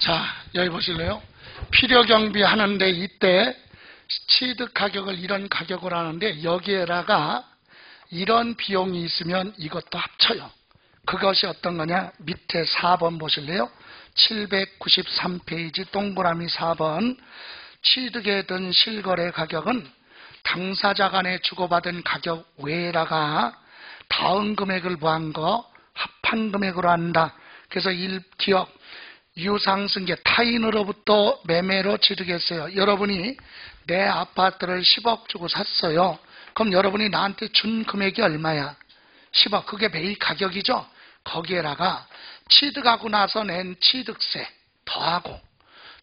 자, 여기 보실래요? 필요 경비하는데 이때 취득 가격을 이런 가격으로 하는데 여기에다가 이런 비용이 있으면 이것도 합쳐요. 그것이 어떤 거냐? 밑에 4번 보실래요? 793페이지 동그라미 4번. 취득에 든 실거래 가격은 당사자 간에 주고받은 가격 외에다가 다음 금액을 더한 거 합한 금액으로 한다. 그래서 기억 유상승계 타인으로부터 매매로 취득했어요. 여러분이 내 아파트를 10억 주고 샀어요. 그럼 여러분이 나한테 준 금액이 얼마야? 10억. 그게 매입 가격이죠. 거기에다가 취득하고 나서 낸 취득세 더하고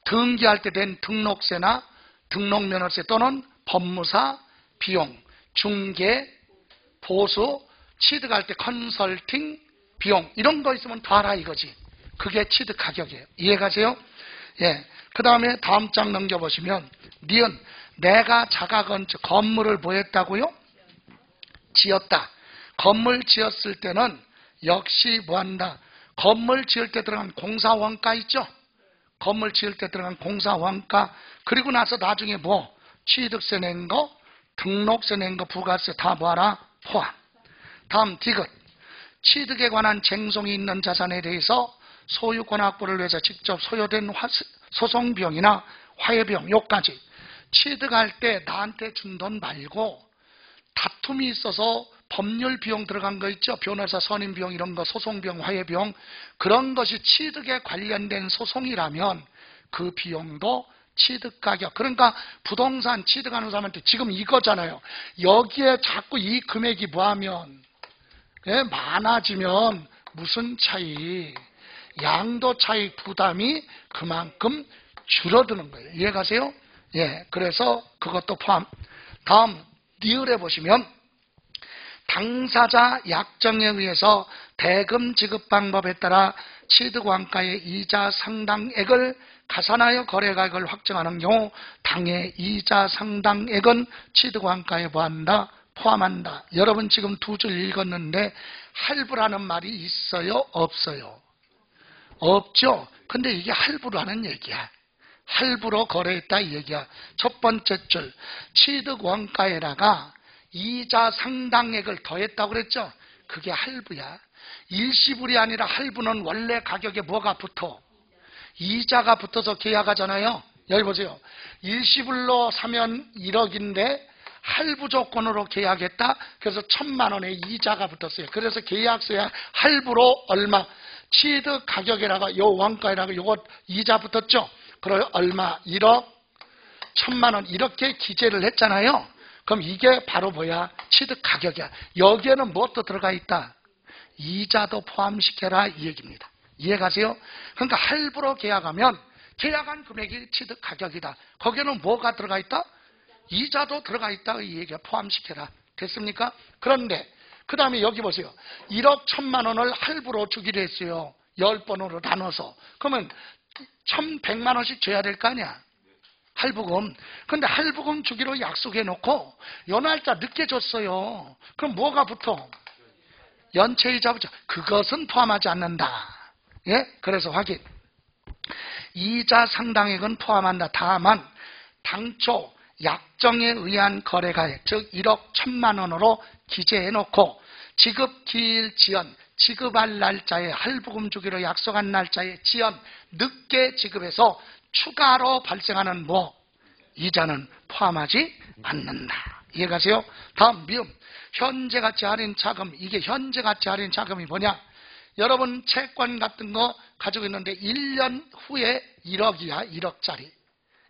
등기할 때 낸 등록세나 등록면허세 또는 법무사 비용, 중개, 보수, 취득할 때 컨설팅 비용 이런 거 있으면 더하라 이거지. 그게 취득 가격이에요. 이해가세요? 예. 그 다음에 다음 장 넘겨보시면 니은 내가 자가건축 건물을 뭐 했다고요? 지었다. 건물 지었을 때는 역시 뭐 한다? 건물 지을 때 들어간 공사원가 있죠? 건물 지을 때 들어간 공사원가 그리고 나서 나중에 뭐 취득세 낸 거, 등록세 낸 거, 부가세 다 뭐하라? 포함. 다음 디귿 취득에 관한 쟁송이 있는 자산에 대해서 소유권 확보를 위해서 직접 소요된 소송비용이나 화해비용 요까지 취득할 때 나한테 준 돈 말고 다툼이 있어서 법률 비용 들어간 거 있죠? 변호사 선임 비용 이런 거 소송비용 화해비용 그런 것이 취득에 관련된 소송이라면 그 비용도 취득가격 그러니까 부동산 취득하는 사람한테 지금 이거잖아요. 여기에 자꾸 이 금액이 뭐하면 많아지면 무슨 차이 양도 차익 부담이 그만큼 줄어드는 거예요. 이해가세요? 예, 그래서 그것도 포함. 다음 니을에 보시면 당사자 약정에 의해서 대금 지급 방법에 따라 취득원가의 이자 상당액을 가산하여 거래가격을 확정하는 경우 당해 이자 상당액은 취득원가에 뭐한다? 포함한다. 여러분 지금 두 줄 읽었는데 할부라는 말이 있어요? 없어요? 없죠? 근데 이게 할부라는 얘기야. 할부로 거래했다 이 얘기야. 첫 번째 줄 취득원가에다가 이자 상당액을 더했다고 그랬죠? 그게 할부야. 일시불이 아니라 할부는 원래 가격에 뭐가 붙어? 이자가 붙어서 계약하잖아요. 여기 보세요. 일시불로 사면 1억인데 할부 조건으로 계약했다. 그래서 1,000만 원의 이자가 붙었어요. 그래서 계약서에 할부로 얼마 취득 가격에다가 요 원가에다가 요것 이자 붙었죠. 그럼 얼마 1억 1,000만 원 이렇게 기재를 했잖아요. 그럼 이게 바로 뭐야? 취득 가격이야. 여기에는 무엇도 들어가 있다? 이자도 포함시켜라 이 얘기입니다. 이해가세요? 그러니까 할부로 계약하면 계약한 금액이 취득 가격이다. 거기에는 뭐가 들어가 있다? 이자도 들어가 있다 이 얘기야. 포함시켜라. 됐습니까? 그런데 그 다음에 여기 보세요. 1억 1,000만 원을 할부로 주기로 했어요. 10번으로 나눠서. 그러면 1,100만 원씩 줘야 될 거 아니야. 할부금. 근데 할부금 주기로 약속해 놓고 요 날짜 늦게 줬어요. 그럼 뭐가 붙어? 연체이자 붙여. 그것은 포함하지 않는다. 예? 그래서 확인. 이자 상당액은 포함한다. 다만 당초 약정에 의한 거래가액 즉 1억 1,000만 원으로 기재해 놓고 지급 기일 지연 지급할 날짜에 할부금 주기로 약속한 날짜에 지연 늦게 지급해서 추가로 발생하는 뭐 이자는 포함하지 않는다. 이해가세요? 다음 미음 현재 가치 할인 자금. 이게 현재 가치 할인 자금이 뭐냐? 여러분 채권 같은 거 가지고 있는데 1년 후에 1억이야. 1억짜리.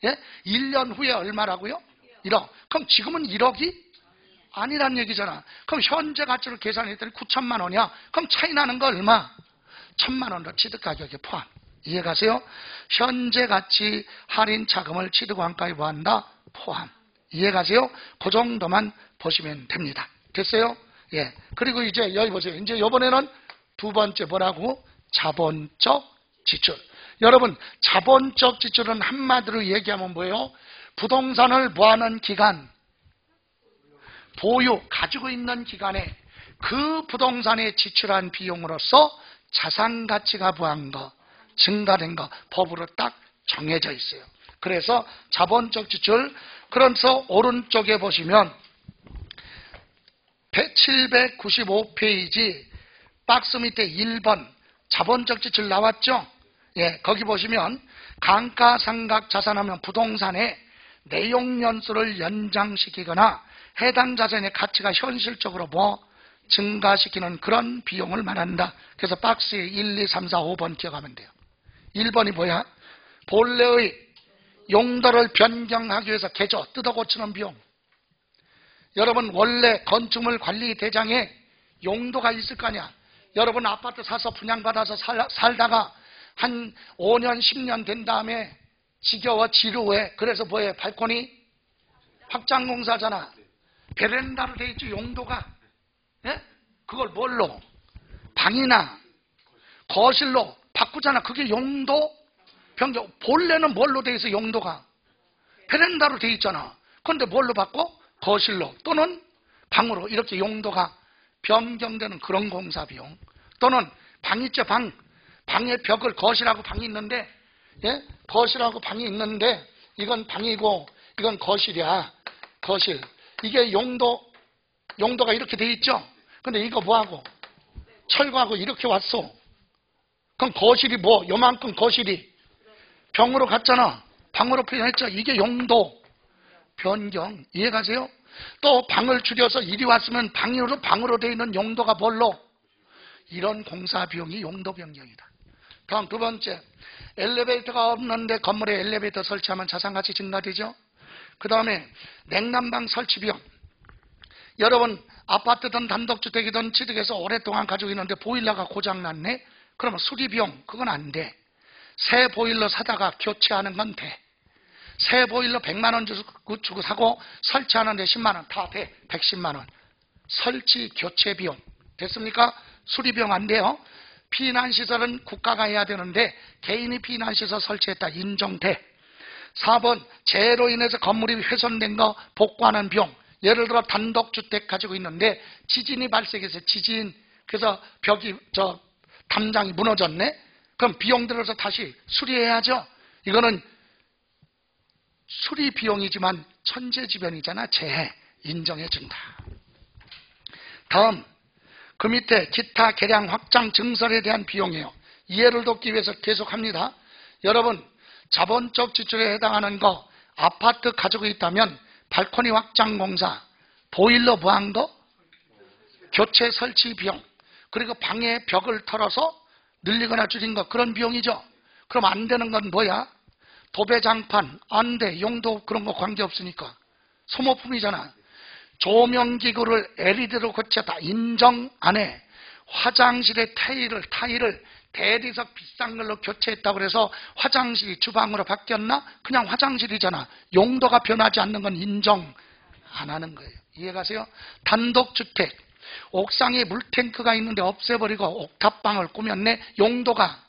예? 1년 후에 얼마라고요? 1억. 그럼 지금은 1억이 아니란 얘기잖아. 그럼 현재 가치로 계산했더니 9,000만 원이야. 그럼 차이 나는 거 얼마? 1,000만 원으로 취득 가격에 포함. 이해가세요? 현재 가치 할인 자금을 취득원가에 뭐한다? 포함. 이해가세요? 그 정도만 보시면 됩니다. 됐어요? 예. 그리고 이제 여기 보세요. 이제 이번에는 두 번째 뭐라고? 자본적 지출. 여러분 자본적 지출은 한마디로 얘기하면 뭐예요? 부동산을 뭐하는 기간? 보유, 가지고 있는 기간에 그 부동산에 지출한 비용으로서 자산 가치가 부한 거, 증가된 거 법으로 딱 정해져 있어요. 그래서 자본적 지출, 그래서 오른쪽에 보시면 795페이지 박스 밑에 1번 자본적 지출 나왔죠? 예, 거기 보시면 감가상각 자산하면 부동산의 내용연수를 연장시키거나 해당 자산의 가치가 현실적으로 증가시키는 그런 비용을 말한다. 그래서 박스에 1, 2, 3, 4, 5번 기억하면 돼요. 1번이 뭐야? 본래의 용도를 변경하기 위해서 개조, 뜯어 고치는 비용. 여러분 원래 건축물 관리 대장에 용도가 있을 거 아니야. 여러분 아파트 사서 분양받아서 살다가 한 5년 10년 된 다음에 지겨워 지루해. 그래서 뭐해? 발코니 확장공사잖아. 베란다로 돼 있지 용도가. 예? 그걸 뭘로? 방이나 거실로 바꾸잖아. 그게 용도 변경. 본래는 뭘로 돼 있어? 용도가 베란다로 돼 있잖아. 그런데 뭘로 바꿔? 거실로 또는 방으로. 이렇게 용도가 변경되는 그런 공사 비용. 또는 방 있죠. 방의 벽을, 거실하고 방이 있는데, 예? 거실하고 방이 있는데 이건 방이고 이건 거실이야. 거실. 이게 용도가 이렇게 돼 있죠. 근데 이거 뭐하고? 철거하고 이렇게 왔어. 그럼 거실이 요만큼 거실이 병으로 갔잖아. 방으로 표현했죠. 이게 용도 변경. 이해가세요? 또 방을 줄여서 이리 왔으면 방으로 돼 있는 용도가 뭘로? 이런 공사 비용이 용도 변경이다. 다음 두 번째, 엘리베이터가 없는데 건물에 엘리베이터 설치하면 자산가치 증가되죠. 그 다음에 냉난방 설치 비용. 여러분 아파트든 단독주택이든 취득해서 오랫동안 가지고 있는데 보일러가 고장났네? 그러면 수리비용 그건 안 돼. 새 보일러 사다가 교체하는 건 돼. 새 보일러 100만 원 주고 사고 설치하는데 10만 원 다 돼. 110만 원. 설치 교체 비용 됐습니까? 수리비용 안 돼요. 피난시설은 국가가 해야 되는데 개인이 피난시설 설치했다 인정돼. 4번 재해로 인해서 건물이 훼손된 거 복구하는 비용. 예를 들어 단독주택 가지고 있는데 지진이 발생해서 그래서 벽이 담장이 무너졌네. 그럼 비용 들어서 다시 수리해야죠. 이거는 수리 비용이지만 천재지변이잖아. 재해 인정해준다. 다음 그 밑에 기타 개량 확장 증설에 대한 비용이에요. 이해를 돕기 위해서 계속합니다. 여러분 자본적 지출에 해당하는 거 아파트 가지고 있다면 발코니 확장 공사, 보일러 뭐한 거, 교체 설치 비용, 그리고 방의 벽을 털어서 늘리거나 줄인 거 그런 비용이죠. 그럼 안 되는 건 뭐야? 도배장판 안 돼. 용도 그런 거 관계없으니까 소모품이잖아. 조명기구를 LED로 고쳤다 인정 안 해. 화장실의 타일을 대리석 비싼 걸로 교체했다고 그래서 화장실이 주방으로 바뀌었나? 그냥 화장실이잖아. 용도가 변하지 않는 건 인정 안 하는 거예요. 이해가세요? 단독주택 옥상에 물탱크가 있는데 없애버리고 옥탑방을 꾸몄네. 용도가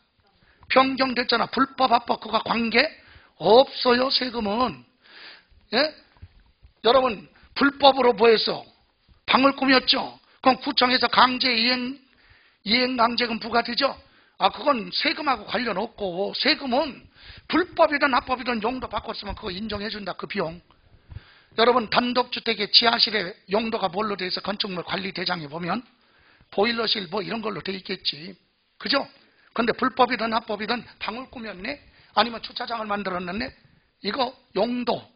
변경됐잖아. 불법 합법 그거 관계 없어요. 세금은. 예? 여러분 불법으로 뭐했어? 방을 꾸몄죠. 그럼 구청에서 강제 이행강제금 부과되죠. 그건 세금하고 관련 없고 세금은 불법이든 합법이든 용도 바꿨으면 그거 인정해준다. 그 비용. 여러분 단독주택의 지하실에 용도가 뭘로 돼 있어? 건축물 관리대장에 보면 보일러실 이런 걸로 돼 있겠지. 그죠? 근데 불법이든 합법이든 방을 꾸몄네? 아니면 주차장을 만들었네? 이거 용도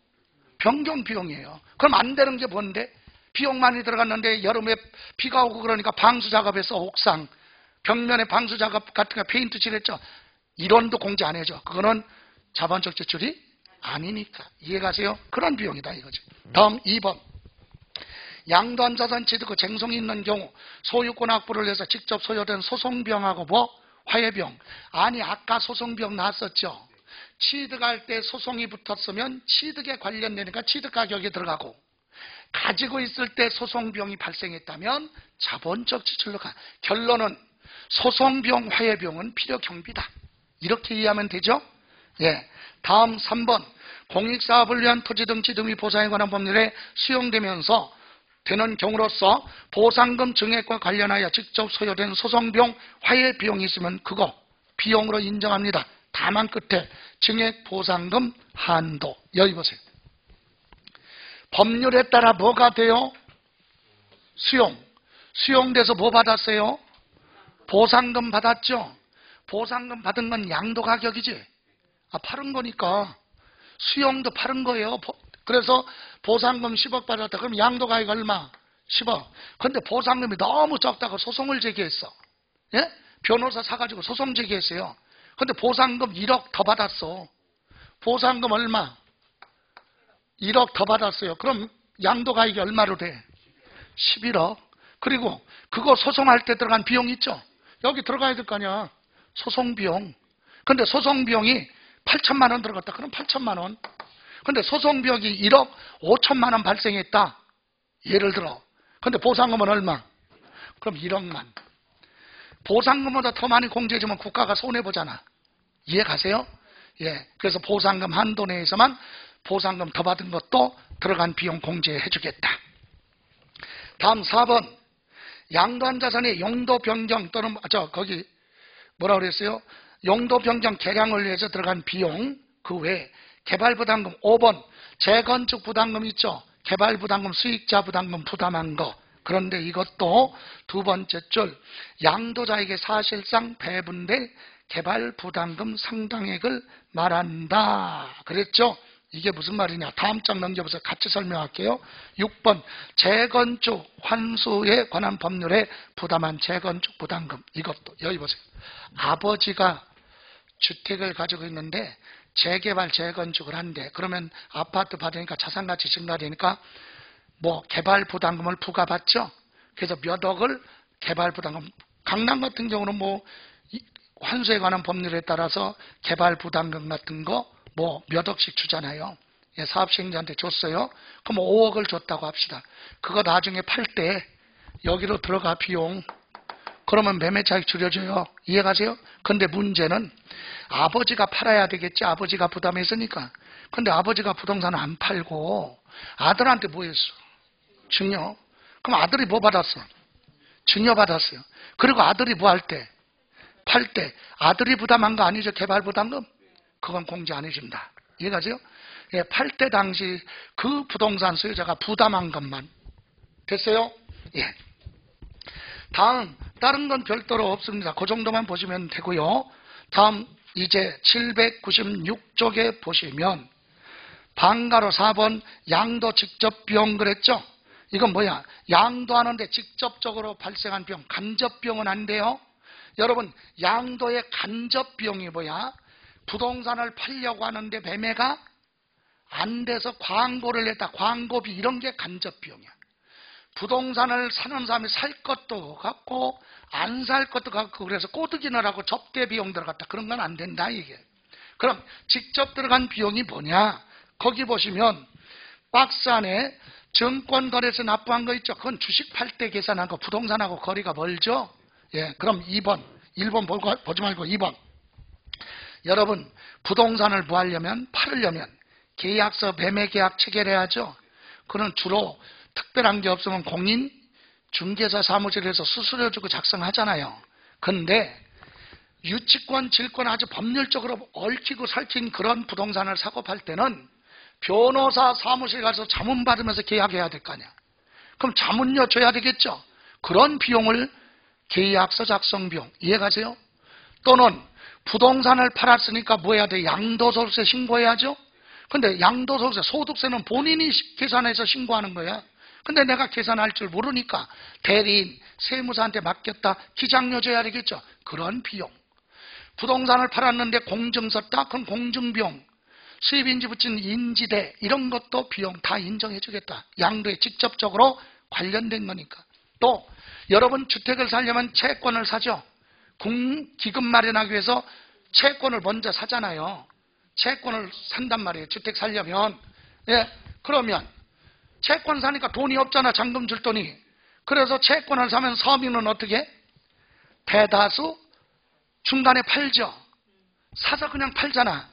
변경 비용이에요. 그럼 안 되는 게 뭔데? 비용 많이 들어갔는데 여름에 비가 오고 그러니까 방수 작업해서 옥상 벽면에 방수 작업 같은 거 페인트 칠했죠. 이론도 공제 안 해줘. 그거는 자본적 지출이 아니니까. 이해가세요? 그런 비용이다 이거죠. 다음 2번. 양도한 자산 취득 쟁송이 있는 경우 소유권 확보를 해서 직접 소요된 소송비용하고 화해비용. 아니 아까 소송비용 나왔었죠. 취득할 때 소송이 붙었으면 취득에 관련되니까 취득가격이 들어가고 가지고 있을 때 소송비용이 발생했다면 자본적 지출로 가. 결론은 소송비용, 화해비용은 필요경비다. 이렇게 이해하면 되죠? 예. 다음 3번. 공익사업을 위한 토지 등 지등위 보상에 관한 법률에 수용되면서 되는 경우로서 보상금 증액과 관련하여 직접 소요된 소송비용, 화해비용이 있으면 그거 비용으로 인정합니다. 다만 끝에 증액 보상금 한도. 여기 보세요. 법률에 따라 뭐가 돼요? 수용돼서 뭐 받았어요? 보상금 받았죠? 보상금 받은 건 양도 가격이지. 팔은 거니까. 수용도 팔은 거예요. 그래서 보상금 10억 받았다. 그럼 양도 가격 얼마? 10억. 근데 보상금이 너무 적다고 소송을 제기했어. 예? 변호사 사가지고 소송 제기했어요. 근데 보상금 1억 더 받았어. 보상금 얼마? 1억 더 받았어요. 그럼 양도 가격이 얼마로 돼? 11억. 그리고 그거 소송할 때 들어간 비용 있죠? 여기 들어가야 될 거 아니야. 소송 비용. 근데 소송 비용이 8천만 원 들어갔다. 그럼 8천만 원. 근데 소송 비용이 1억 5천만 원 발생했다. 예를 들어. 근데 보상금은 얼마? 그럼 1억만. 보상금보다 더 많이 공제해주면 국가가 손해보잖아. 이해 가세요? 예. 그래서 보상금 한도 내에서만 보상금 더 받은 것도 들어간 비용 공제해주겠다. 다음 4번. 양도한 자산의 용도 변경 또는 거기 뭐라 그랬어요? 용도 변경 개량을 위해서 들어간 비용 그 외에 개발 부담금 5번. 재건축 부담금 있죠? 개발 부담금 수익자 부담금 부담한 거. 그런데 이것도 두 번째 줄 양도자에게 사실상 배분될 개발 부담금 상당액을 말한다. 그랬죠? 이게 무슨 말이냐? 다음 장 넘겨보세요. 같이 설명할게요. 6번 재건축 환수에 관한 법률에 부담한 재건축 부담금. 이것도 여기 보세요. 아버지가 주택을 가지고 있는데 재개발 재건축을 한대. 그러면 아파트 받으니까 자산가치 증가되니까 뭐 개발 부담금을 부과받죠. 그래서 몇 억을 개발 부담금. 강남 같은 경우는 뭐 환수에 관한 법률에 따라서 개발 부담금 같은 거 뭐 몇 억씩 주잖아요. 예, 사업 시행자한테 줬어요. 그럼 5억을 줬다고 합시다. 그거 나중에 팔 때 여기로 들어가 비용. 그러면 매매 차익 줄여줘요. 이해가세요? 근데 문제는 아버지가 팔아야 되겠지. 아버지가 부담했으니까. 근데 아버지가 부동산을 안 팔고 아들한테 뭐 했어? 증여. 그럼 아들이 뭐 받았어? 증여 받았어요. 그리고 아들이 뭐 할 때? 팔 때. 아들이 부담한 거 아니죠? 개발 부담금? 그건 공제 안 해준다. 이해가세요? 예, 팔 때 당시 그 부동산 소유자가 부담한 것만. 됐어요? 예. 다음, 다른 건 별도로 없습니다. 그 정도만 보시면 되고요. 다음, 이제 796쪽에 보시면 방가로 4번 양도 직접 비용 그랬죠? 이건 뭐야? 양도하는데 직접적으로 발생한 비용, 간접 비용은 안 돼요. 여러분, 양도의 간접 비용이 뭐야? 부동산을 팔려고 하는데 매매가 안 돼서 광고를 냈다. 광고비 이런 게 간접 비용이야. 부동산을 사는 사람이 살 것도 같고 안 살 것도 같고 그래서 꼬드기를 하고 접대 비용 들어갔다. 그런 건 안 된다 이게. 그럼 직접 들어간 비용이 뭐냐? 거기 보시면 박스 안에 증권거래에서 납부한 거 있죠. 그건 주식 팔 때 계산한 거. 부동산하고 거리가 멀죠. 예, 그럼 2번. 1번 보지 말고 2번. 여러분, 부동산을 뭐 하려면? 팔으려면 계약서 매매계약 체결해야죠. 그건 주로 특별한 게 없으면 공인 중개사 사무실에서 수수료 주고 작성하잖아요. 그런데 유치권, 질권 아주 법률적으로 얽히고 설킨 그런 부동산을 사고 팔 때는 변호사 사무실 가서 자문 받으면서 계약해야 될 거 아니야. 그럼 자문료 줘야 되겠죠. 그런 비용을 계약서 작성 비용. 이해가세요? 또는 부동산을 팔았으니까 뭐 해야 돼? 양도소득세 신고해야죠. 근데 양도소득세, 소득세는 본인이 계산해서 신고하는 거야. 근데 내가 계산할 줄 모르니까 대리인, 세무사한테 맡겼다. 기장료 줘야 되겠죠. 그런 비용. 부동산을 팔았는데 공증 썼다. 그럼 공증비용. 수입인지 붙인 인지대 이런 것도 비용 다 인정해 주겠다. 양도에 직접적으로 관련된 거니까. 또 여러분 주택을 사려면 채권을 사죠. 기금 마련하기 위해서 채권을 먼저 사잖아요. 채권을 산단 말이에요. 주택 사려면. 예, 그러면 채권 사니까 돈이 없잖아. 잔금 줄 돈이. 그래서 채권을 사면 서민은 어떻게? 대다수 중간에 팔죠. 사서 그냥 팔잖아.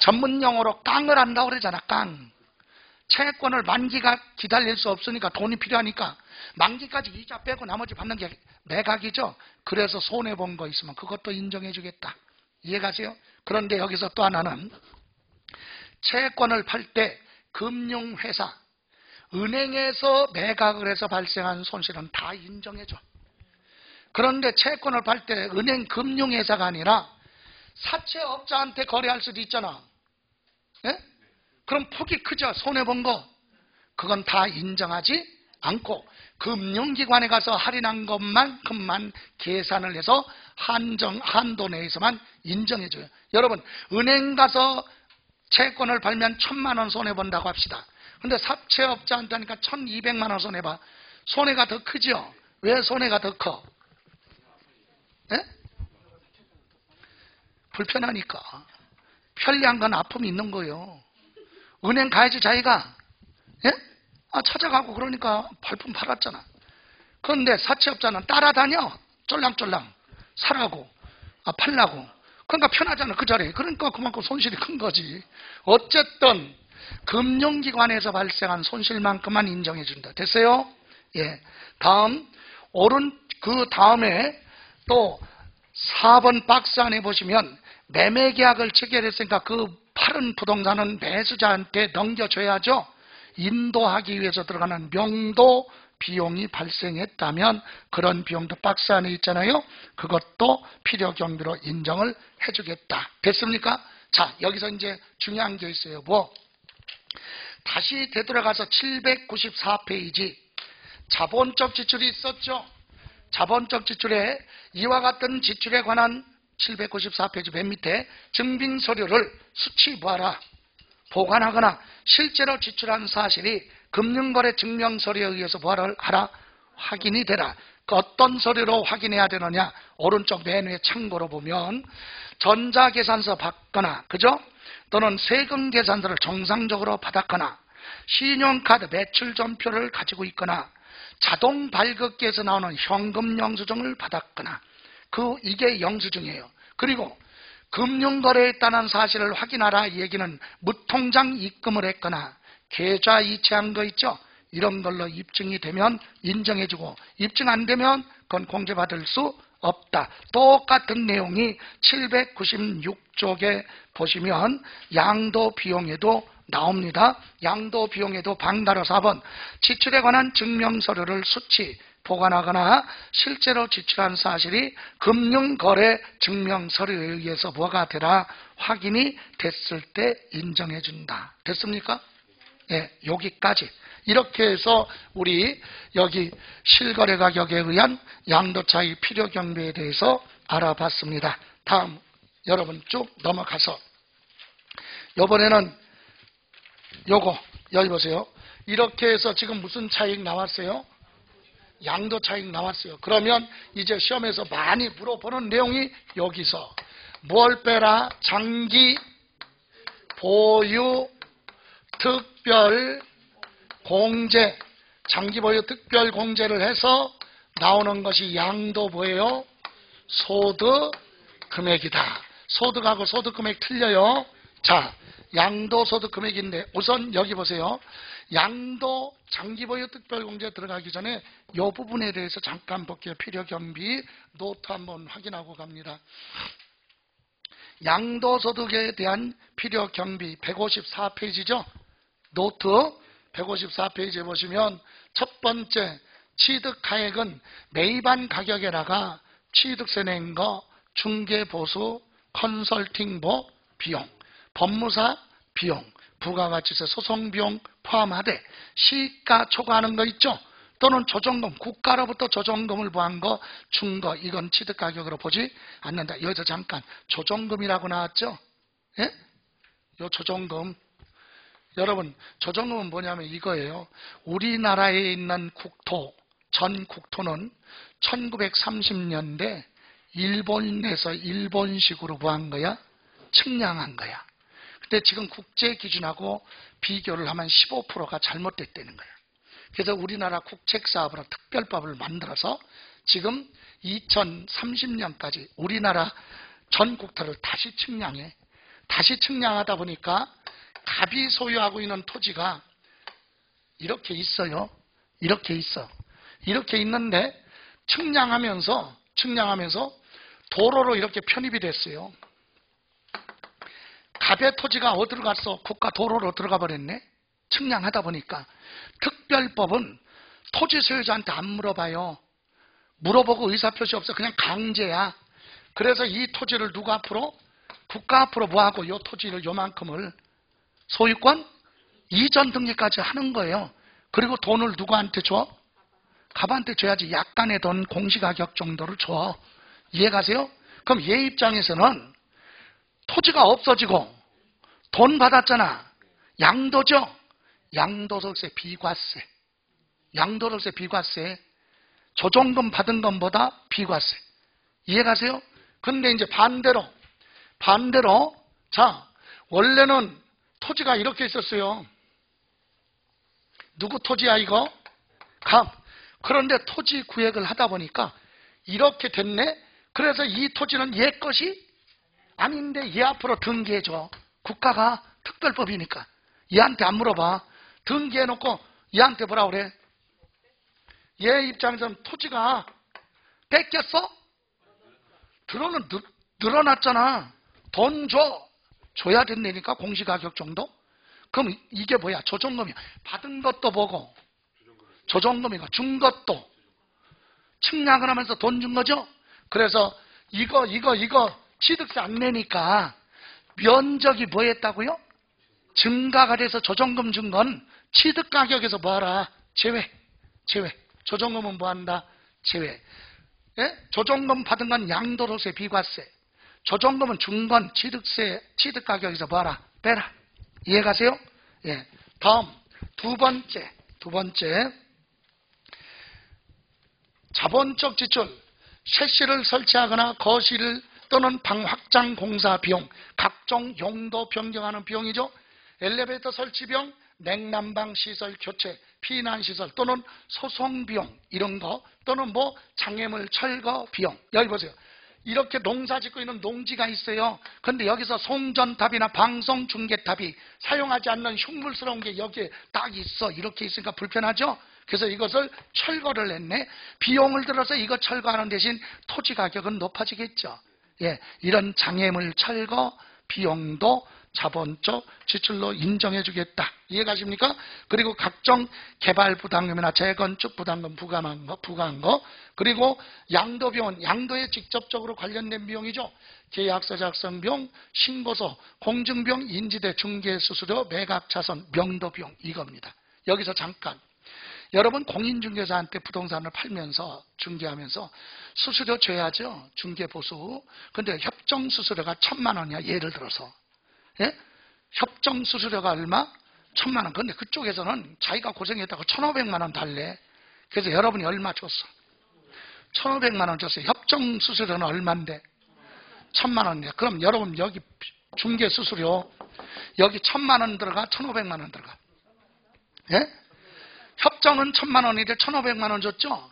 전문 용어로 깡을 한다고 그러잖아. 깡. 채권을 만기가 기다릴 수 없으니까 돈이 필요하니까 만기까지 이자 빼고 나머지 받는 게 매각이죠. 그래서 손해본 거 있으면 그것도 인정해 주겠다. 이해가세요? 그런데 여기서 또 하나는 채권을 팔 때 금융회사, 은행에서 매각을 해서 발생한 손실은 다 인정해줘. 그런데 채권을 팔 때 은행 금융회사가 아니라 사채업자한테 거래할 수도 있잖아. 예? 그럼 폭이 크죠. 손해본 거. 그건 다 인정하지 않고 금융기관에 가서 할인한 것만큼만 계산을 해서 한도 내에서만 인정해줘요. 여러분, 은행 가서 채권을 팔면 1,000만 원 손해본다고 합시다. 근데 사채업자한테 하니까 1,200만 원 손해봐. 손해가 더 크죠? 왜 손해가 더 커? 예? 불편하니까. 편리한 건 아픔이 있는 거예요. 은행 가야지 자기가. 예? 찾아가고 그러니까 발품 팔았잖아. 그런데 사채업자는 따라다녀. 쫄랑쫄랑 사라고 팔라고. 그러니까 편하잖아 그 자리에. 그러니까 그만큼 손실이 큰 거지. 어쨌든 금융기관에서 발생한 손실만큼만 인정해 준다. 됐어요? 예. 다음 그 다음에 또 4번 박스 안에 보시면 매매계약을 체결했으니까 그 팔은 부동산은 매수자한테 넘겨줘야죠. 인도하기 위해서 들어가는 명도 비용이 발생했다면 그런 비용도 박스 안에 있잖아요. 그것도 필요경비로 인정을 해주겠다. 됐습니까? 자, 여기서 이제 중요한 게 있어요. 다시 되돌아가서 794페이지 자본적 지출이 있었죠. 자본적 지출에 이와 같은 지출에 관한 794페이지 맨 밑에 증빙서류를 수치부하라. 보관하거나 실제로 지출한 사실이 금융거래 증명서류에 의해서 뭐를 하라? 확인이 되라. 그 어떤 서류로 확인해야 되느냐? 오른쪽 맨 위에 참고로 보면 전자계산서 받거나, 그죠? 또는 세금계산서를 정상적으로 받았거나, 신용카드 매출전표를 가지고 있거나, 자동 발급기에서 나오는 현금 영수증을 받았거나, 이게 영수증이에요. 그리고 금융거래에 있다는 사실을 확인하라. 이 얘기는 무통장 입금을 했거나 계좌 이체한 거 있죠. 이런 걸로 입증이 되면 인정해주고, 입증 안 되면 그건 공제받을 수 없다. 똑같은 내용이 796쪽에 보시면 양도 비용에도 나옵니다. 양도 비용에도 방가로 4번 지출에 관한 증명서류를 수치 보관하거나 실제로 지출한 사실이 금융거래 증명서류에 의해서 뭐가 되라? 확인이 됐을 때 인정해준다. 됐습니까? 예, 여기까지. 이렇게 해서 우리 여기 실거래 가격에 의한 양도차익 필요경비에 대해서 알아봤습니다. 다음 여러분 쭉 넘어가서 이번에는 요거 여기 보세요. 이렇게 해서 지금 무슨 차익 나왔어요? 양도 차익 나왔어요. 그러면 이제 시험에서 많이 물어보는 내용이 여기서 뭘 빼라? 장기 보유 특별 공제, 장기 보유 특별 공제를 해서 나오는 것이 양도 뭐예요? 소득 금액이다. 소득하고 소득 금액 틀려요. 자, 양도 소득 금액인데 우선 여기 보세요. 양도 장기 보유 특별 공제 들어가기 전에 이 부분에 대해서 잠깐 볼게요. 필요 경비 노트 한번 확인하고 갑니다. 양도 소득에 대한 필요 경비 154페이지죠. 노트 154페이지에 보시면 첫 번째 취득하액은 매입한 가격에다가 취득세 낸 거, 중개보수, 컨설팅보 비용, 법무사 비용, 부가가치세 소송비용 포함하되 시가 초과하는 거 있죠. 또는 조정금, 국가로부터 조정금을 부한 거, 준 거, 이건 취득가격으로 보지 않는다. 여기서 잠깐 조정금이라고 나왔죠. 예? 요 조정금. 여러분, 조정금은 뭐냐면 이거예요. 우리나라에 있는 국토, 전 국토는 1930년대 일본에서 일본식으로 부한 거야? 측량한 거야. 근데 지금 국제 기준하고 비교를 하면 15%가 잘못됐다는 거야. 그래서 우리나라 국책사업으로 특별법을 만들어서 지금 2030년까지 우리나라 전 국토를 다시 측량해. 다시 측량하다 보니까 갑이 소유하고 있는 토지가 이렇게 있어요. 이렇게 있어. 이렇게 있는데 측량하면서 도로로 이렇게 편입이 됐어요. 갑의 토지가 어디로 갔어? 국가 도로로 들어가 버렸네. 측량하다 보니까. 특별법은 토지 소유자한테 안 물어봐요. 물어보고 의사표시 없어. 그냥 강제야. 그래서 이 토지를 누가 앞으로? 국가 앞으로 뭐하고 이 토지를 요만큼을 소유권 이전 등기까지 하는 거예요. 그리고 돈을 누구한테 줘? 갑한테 줘야지. 약간의 돈 공시가격 정도를 줘. 이해가세요? 그럼 얘 입장에서는 토지가 없어지고 돈 받았잖아. 양도죠. 양도소득세 비과세. 양도소득세 비과세. 조정금 받은 것보다 비과세. 이해가세요? 근데 이제 반대로 자, 원래는 토지가 이렇게 있었어요. 누구 토지야 이거? 갑. 그런데 토지 구획을 하다 보니까 이렇게 됐네. 그래서 이 토지는 얘 것이 아닌데 얘 앞으로 등기해줘. 국가가 특별법이니까. 얘한테 안 물어봐. 등기해놓고 얘한테 뭐라 그래? 얘 입장에서는 토지가 뺏겼어? 들어는 늘어났잖아. 돈 줘. 줘야 된다니까 공시가격 정도? 그럼 이게 뭐야? 조정금이야. 받은 것도 보고 조정금이고 준 것도 측량을 하면서 돈 준 거죠? 그래서 이거 취득세 안 내니까 면적이 뭐 했다고요? 증가가 돼서 조정금 준 건 취득가격에서 뭐하라? 제외. 조정금은 뭐한다? 제외. 예? 조정금 받은 건 양도소득세 비과세. 조정금은 준 건 취득가격에서 뭐하라? 빼라. 이해가세요? 예. 다음 두 번째 자본적 지출. 셰시를 설치하거나 거실 또는 방 확장 공사 비용, 각종 용도 변경하는 비용이죠. 엘리베이터 설치 비용, 냉난방 시설 교체, 피난 시설 또는 소송 비용 이런 거, 또는 뭐 장애물 철거 비용. 여기 보세요. 이렇게 농사 짓고 있는 농지가 있어요. 근데 여기서 송전탑이나 방송 중계탑이 사용하지 않는 흉물스러운 게 여기에 딱 있어. 이렇게 있으니까 불편하죠. 그래서 이것을 철거를 했네. 비용을 들어서 이거 철거하는 대신 토지 가격은 높아지겠죠. 예, 이런 장애물 철거 비용도 자본적 지출로 인정해 주겠다. 이해가십니까? 그리고 각종 개발 부담금이나 재건축 부담금 부과한 거, 그리고 양도 비용은 양도에 직접적으로 관련된 비용이죠. 계약서 작성 비용, 신고서, 공증 비용, 인지대 중개 수수료, 매각 차선, 명도 비용 이겁니다. 여기서 잠깐. 여러분 공인중개사한테 부동산을 팔면서 중개하면서 수수료 줘야죠. 중개보수. 근데 협정 수수료가 1,000만 원이야. 예를 들어서. 예? 협정 수수료가 얼마? 1,000만 원. 근데 그쪽에서는 자기가 고생했다고 1,500만 원 달래. 그래서 여러분이 얼마 줬어? 1,500만 원 줬어요. 협정 수수료는 얼마인데? 1,000만 원이야. 그럼 여러분 여기 중개 수수료 여기 1,000만 원 들어가? 1,500만 원 들어가? 예? 협정은 1,000만 원인데 1,500만 원 줬죠?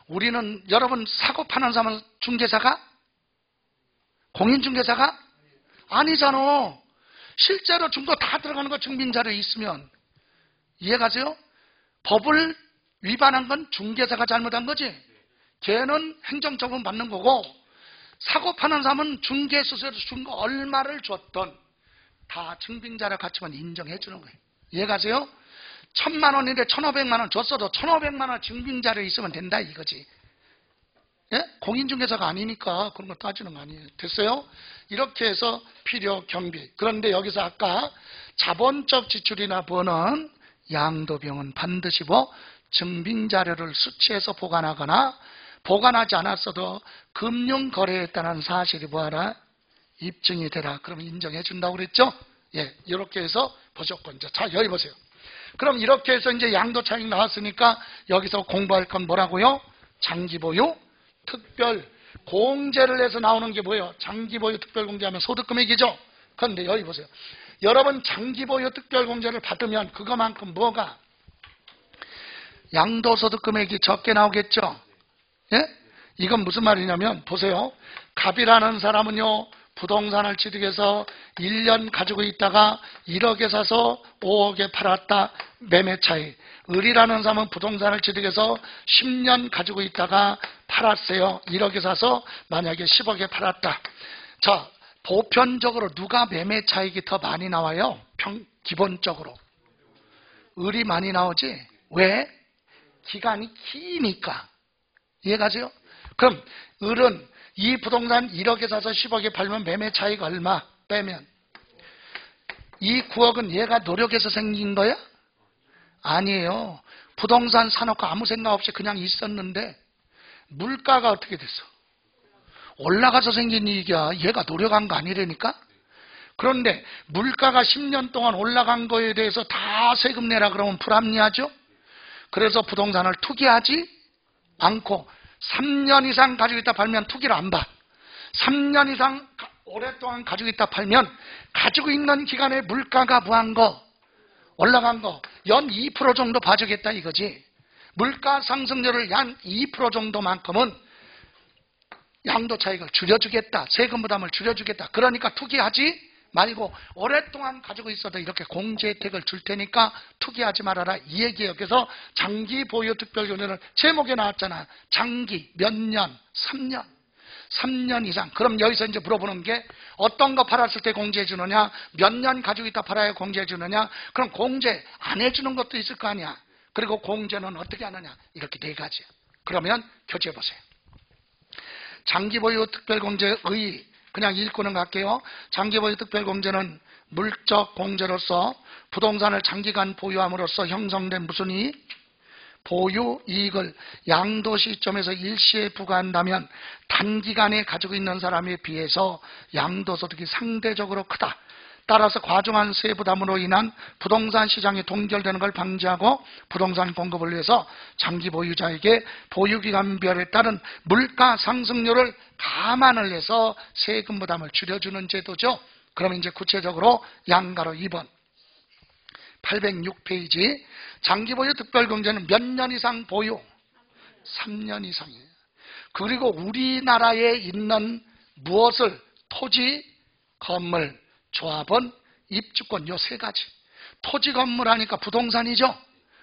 우리는 여러분 사고 파는 사람은 중개사가? 공인중개사가? 아니잖아. 실제로 준 거 다 들어가는 거 증빙자료 있으면. 이해가세요? 법을 위반한 건 중개사가 잘못한 거지. 걔는 행정처분 받는 거고, 사고 파는 사람은 중개수수료 준 거 얼마를 줬던 다 증빙자료 가치만 인정해 주는 거예요. 이해가세요? 1,000만 원인데 1,500만 원 줬어도 1,500만 원 증빙자료 있으면 된다 이거지. 예? 공인중개사가 아니니까 그런 거 따지는 거 아니에요. 됐어요? 이렇게 해서 필요 경비. 그런데 여기서 아까 자본적 지출이나 번은 양도비용은 반드시 뭐 증빙자료를 수취해서 보관하거나 보관하지 않았어도 금융거래했다는 사실이 뭐하라? 입증이 되라. 그러면 인정해 준다고 그랬죠? 예, 이렇게 해서 보셨고, 이제 자 여기 보세요. 그럼 이렇게 해서 이제 양도 차익 나왔으니까 여기서 공부할 건 뭐라고요? 장기보유, 특별 공제를 해서 나오는 게 뭐예요? 장기보유 특별공제하면 소득금액이죠. 그런데 여기 보세요. 여러분 장기보유 특별공제를 받으면 그거만큼 뭐가? 양도소득금액이 적게 나오겠죠. 예? 이건 무슨 말이냐면 보세요. 갑이라는 사람은요. 부동산을 취득해서 1년 가지고 있다가 1억에 사서 5억에 팔았다. 매매 차이. 을이라는 사람은 부동산을 취득해서 10년 가지고 있다가 팔았어요. 1억에 사서 만약에 10억에 팔았다. 자, 보편적으로 누가 매매 차익이 더 많이 나와요? 기본적으로 을이 많이 나오지. 왜? 기간이 기니까. 이해가세요? 그럼 을은 이 부동산 1억에 사서 10억에 팔면 매매 차익 얼마 빼면 이 9억은 얘가 노력해서 생긴 거야? 아니에요. 부동산 사놓고 아무 생각 없이 그냥 있었는데 물가가 어떻게 됐어? 올라가서 생긴 이익이야. 얘가 노력한 거 아니라니까? 그런데 물가가 10년 동안 올라간 거에 대해서 다 세금 내라 그러면 불합리하죠? 그래서 부동산을 투기하지 않고 3년 이상 가지고 있다 팔면 투기를 안 봐. 3년 이상 오랫동안 가지고 있다 팔면 가지고 있는 기간에 물가가 뭐한 거, 올라간 거 연 2% 정도 봐주겠다 이거지. 물가 상승률을 연 2% 정도만큼은 양도 차익을 줄여주겠다. 세금 부담을 줄여주겠다. 그러니까 투기하지 말고 오랫동안 가지고 있어도 이렇게 공제 혜택을 줄 테니까 투기하지 말아라 이 얘기예요. 그래서 장기 보유 특별공제는 제목에 나왔잖아. 장기 몇 년? 3년. 3년 이상. 그럼 여기서 이제 물어보는 게 어떤 거 팔았을 때 공제해 주느냐, 몇 년 가지고 있다 팔아야 공제해 주느냐. 그럼 공제 안 해주는 것도 있을 거 아니야. 그리고 공제는 어떻게 하느냐. 이렇게 네 가지야. 그러면 교재해 보세요. 장기보유 특별공제의 그냥 읽고는 갈게요. 장기보유 특별공제는 물적 공제로서 부동산을 장기간 보유함으로써 형성된 무슨 이익? 보유 이익을 양도 시점에서 일시에 부과한다면 단기간에 가지고 있는 사람에 비해서 양도소득이 상대적으로 크다. 따라서 과중한 세부담으로 인한 부동산 시장이 동결되는 걸 방지하고 부동산 공급을 위해서 장기 보유자에게 보유기간별에 따른 물가 상승률을 감안을 해서 세금 부담을 줄여주는 제도죠. 그럼 이제 구체적으로 양가로 2번 806페이지 장기 보유 특별공제는 몇 년 이상 보유? 3년 이상이에요. 그리고 우리나라에 있는 무엇을? 토지, 건물, 조합원, 입주권 요 세 가지. 토지 건물 하니까 부동산이죠.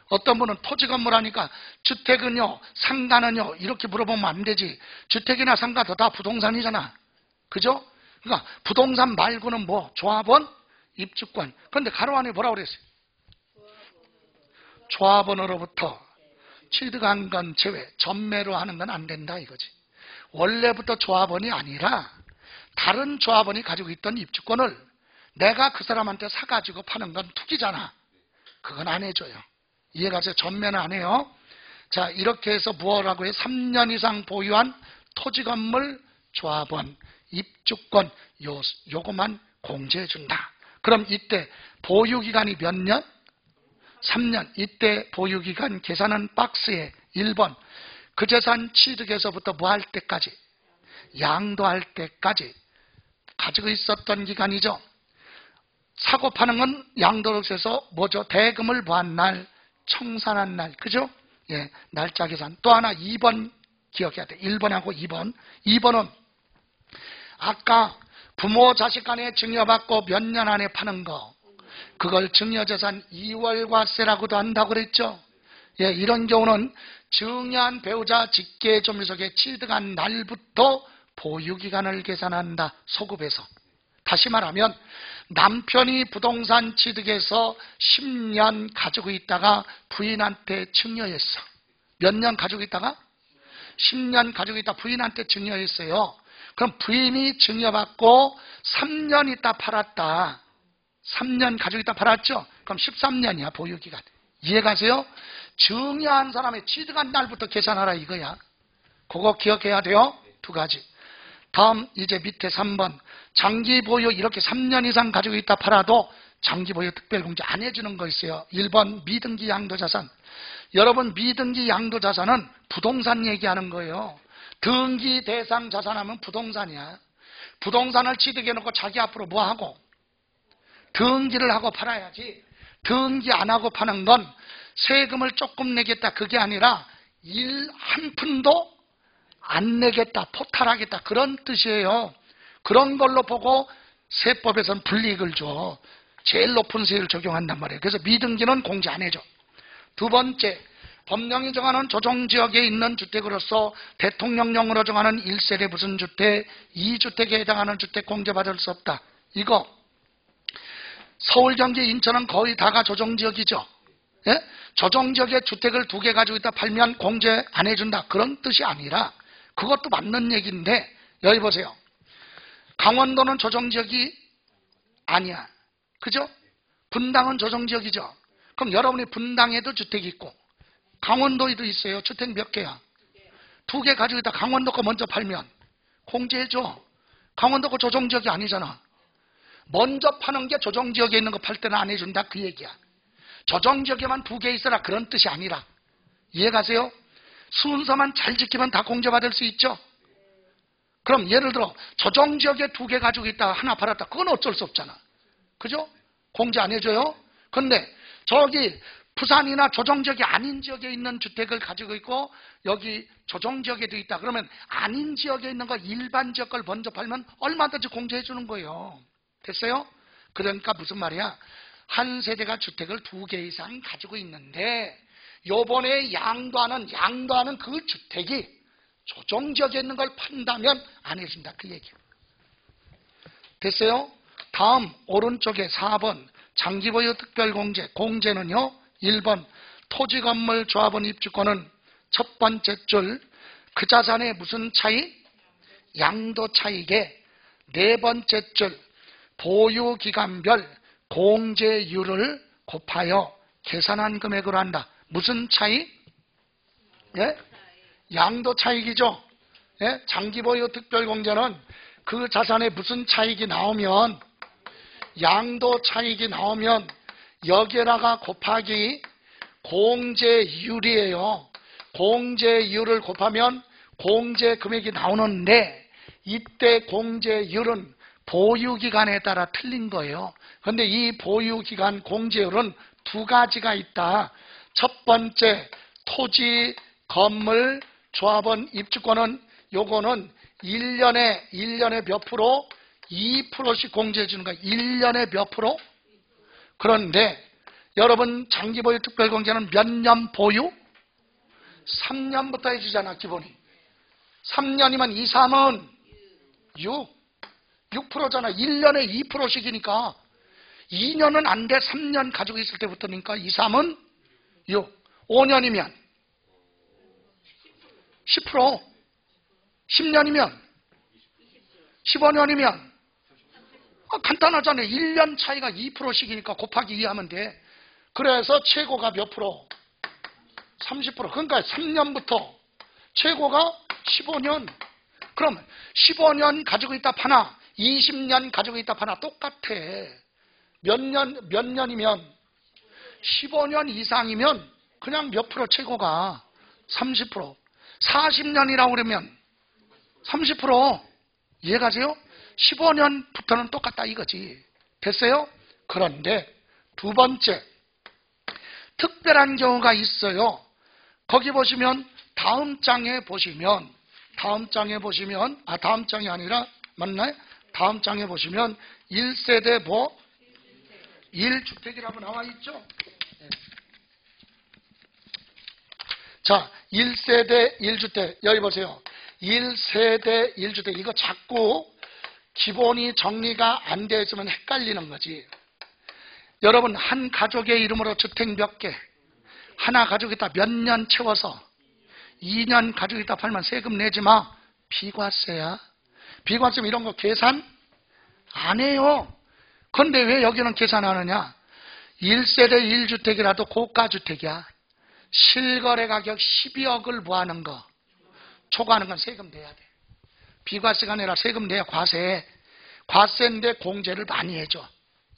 어떤 분은 토지 건물 하니까 주택은요, 상가는요 이렇게 물어보면 안 되지. 주택이나 상가도 다 부동산이잖아. 그죠? 그러니까 부동산 말고는 뭐? 조합원, 입주권. 그런데 가로 안에 뭐라고 그랬어요? 조합원으로부터 취득한 건 제외, 전매로 하는 건 안 된다 이거지. 원래부터 조합원이 아니라 다른 조합원이 가지고 있던 입주권을 내가 그 사람한테 사가지고 파는 건 투기잖아. 그건 안 해줘요. 이해가세요? 전매는 안 해요. 자, 이렇게 해서 뭐라고 해? 3년 이상 보유한 토지 건물 조합원 입주권 요거만 공제해 준다. 그럼 이때 보유기간이 몇 년? 3년. 이때 보유기간 계산은 박스에 1번 그 재산 취득에서부터 뭐 할 때까지? 양도할 때까지 가지고 있었던 기간이죠. 사고 파는 건 양도로서 뭐죠? 대금을 뭐한 날? 청산한 날. 그죠? 예, 날짜 계산. 또 하나 2번 기억해야 돼. 1번하고 2번. 2번은 아까 부모 자식 간에 증여받고 몇 년 안에 파는 거. 그걸 증여재산 2월과세라고도 한다고 그랬죠. 예, 이런 경우는 증여한 배우자 직계조밀속에 취득한 날부터 보유기간을 계산한다. 소급해서. 다시 말하면 남편이 부동산 취득해서 10년 가지고 있다가 부인한테 증여했어. 몇 년 가지고 있다가? 10년 가지고 있다 부인한테 증여했어요. 그럼 부인이 증여받고 3년 있다 팔았다. 3년 가지고 있다 팔았죠? 그럼 13년이야 보유기간. 이해가세요? 증여한 사람의 취득한 날부터 계산하라 이거야. 그거 기억해야 돼요. 두 가지. 다음 이제 밑에 3번 장기 보유 이렇게 3년 이상 가지고 있다 팔아도 장기 보유 특별공제 안 해주는 거 있어요. 1번 미등기 양도자산. 여러분 미등기 양도자산은 부동산 얘기하는 거예요. 등기 대상 자산하면 부동산이야. 부동산을 취득해놓고 자기 앞으로 뭐하고? 등기를 하고 팔아야지. 등기 안 하고 파는 건 세금을 조금 내겠다 그게 아니라 한 푼도 안 내겠다, 포탈하겠다 그런 뜻이에요. 그런 걸로 보고 세법에서는 불이익을 줘. 제일 높은 세율을 적용한단 말이에요. 그래서 미등기는 공제 안 해줘. 두 번째, 법령이 정하는 조정지역에 있는 주택으로서 대통령령으로 정하는 1세대 무슨 주택, 2주택에 해당하는 주택 공제받을 수 없다. 이거 서울, 경기, 인천은 거의 다가 조정지역이죠. 예? 조정지역에 주택을 2개 가지고 있다 팔면 공제 안 해준다. 그런 뜻이 아니라 그것도 맞는 얘기인데 여기 보세요. 강원도는 조정지역이 아니야. 그죠? 분당은 조정지역이죠. 그럼 여러분이 분당에도 주택이 있고 강원도에도 있어요. 주택 몇 개야? 2개 가지고 있다 강원도 거 먼저 팔면 공제해줘. 강원도 거 조정지역이 아니잖아. 먼저 파는 게 조정지역에 있는 거 팔 때는 안 해준다 그 얘기야. 조정지역에만 2개 있어라 그런 뜻이 아니라. 이해가세요? 순서만 잘 지키면 다 공제받을 수 있죠. 그럼 예를 들어 조정지역에 2개 가지고 있다 하나 팔았다. 그건 어쩔 수 없잖아. 그죠? 공제 안 해줘요? 근데 저기 부산이나 조정지역이 아닌 지역에 있는 주택을 가지고 있고 여기 조정지역에도 있다. 그러면 아닌 지역에 있는 거 일반 지역 걸 먼저 팔면 얼마든지 공제해 주는 거예요. 됐어요? 그러니까 무슨 말이야? 한 세대가 주택을 2개 이상 가지고 있는데 요번에 양도하는 그 주택이 조정지역에 있는 걸 판다면 안 해준다 그 얘기야. 됐어요? 다음 오른쪽에 4번 장기보유 특별공제. 공제는요 1번 토지건물 조합원 입주권은 첫 번째 줄 그 자산의 무슨 차이? 양도 차익에 네 번째 줄 보유기간별 공제율을 곱하여 계산한 금액으로 한다. 무슨 차이? 예? 양도 차익이죠. 예? 장기보유 특별공제는 그 자산에 무슨 차익이 나오면 양도 차익이 나오면 여기에다가 곱하기 공제율이에요. 공제율을 곱하면 공제 금액이 나오는데 이때 공제율은 보유기간에 따라 틀린 거예요. 그런데 이 보유기간 공제율은 2가지가 있다. 첫 번째 토지, 건물, 조합원 입주권은 요거는 1년에 몇 프로? 2%씩 공제해 주는 거야. 1년에 몇 프로? 그런데 여러분 장기보유 특별공제는 몇 년 보유? 3년부터 해주잖아 기본이. 3년이면 2, 3은 6%잖아. 1년에 2%씩이니까 2년은 안 돼. 3년 가지고 있을 때부터니까 2, 3은 6. 5년이면 10%. 10년이면 15년이면 간단하잖아요. 1년 차이가 2%씩이니까 곱하기 2 하면 돼. 그래서 최고가 몇 프로? 30%. 그러니까 3년부터 최고가 15년. 그럼 15년 가지고 있다 파나 20년 가지고 있다 파나 똑같아. 몇 년이면 15년 이상이면 그냥 몇 프로 최고가 30%. 40년이라고 그러면 30%. 이해가세요? 15년부터는 똑같다 이거지. 됐어요? 그런데 두 번째 특별한 경우가 있어요. 거기 보시면 다음 장에 보시면 다음 장이 아니라 맞나요? 다음 장에 보시면 1세대 뭐 1주택이라고 나와 있죠. 네. 자, 1세대 1주택 여기 보세요. 1세대 1주택 이거 자꾸 기본이 정리가 안 되어 있으면 헷갈리는 거지. 여러분 한 가족의 이름으로 주택 몇 개 하나 가지고 있다 몇 년 채워서 2년 가지고 있다 팔면 세금 내지 마. 비과세야. 비과세 이런 거 계산 안 해요. 그런데 왜 여기는 계산 안 하느냐? 1세대 1주택이라도 고가주택이야. 실거래 가격 12억을 뭐하는 거 초과하는 건 세금 내야 돼. 비과세가 아니라 세금 내야 과세. 과세인데 공제를 많이 해줘.